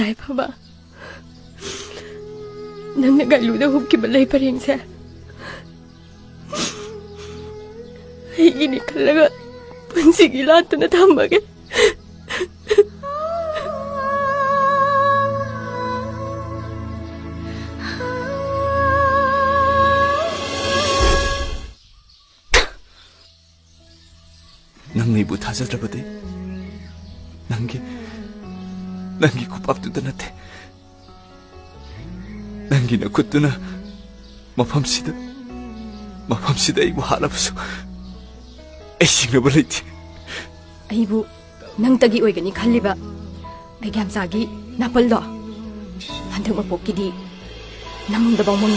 Faba nang nagailuda hubki balay paring sa ay gini kalaga pansigilato na tamag nang ibu 타자들어버대 nangi kupaptuda nate nangi na kutuna mafamsida ibu halabuso ay singnabaliti aibu nang tagi oigani khalliba ay gamsagi napaldo handak mapokidi namungda bangmong